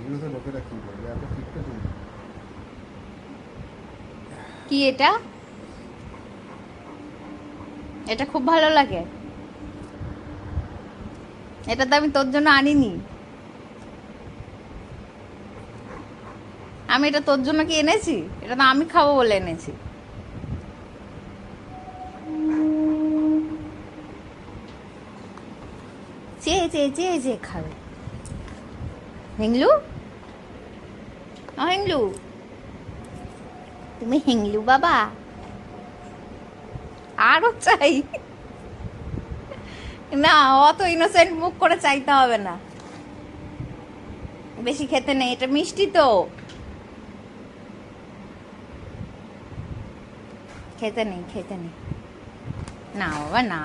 এগুলো তো লোকেরা কি বলবে, এত কিপটে তুমি। কি এটা? এটা খুব ভালো লাগে। এটা তো আমি তোর জন্য আনিনি। আমি এটা তোর জন্য কি এনেছি? এটা তো আমি খাবো বলে এনেছি। চেয়ে চেয়ে চেয়ে চেয়ে খাবে। হিংলু, ও হিংলু, তুমি হিংলু বাবা। আরো চাই? না, অত ইনোসেন্ট মুখ করে চাইতে হবে না। বেশি খেতে নেই, এটা মিষ্টি তো। খেতে নেই, খেতে নেই। না বাবা না।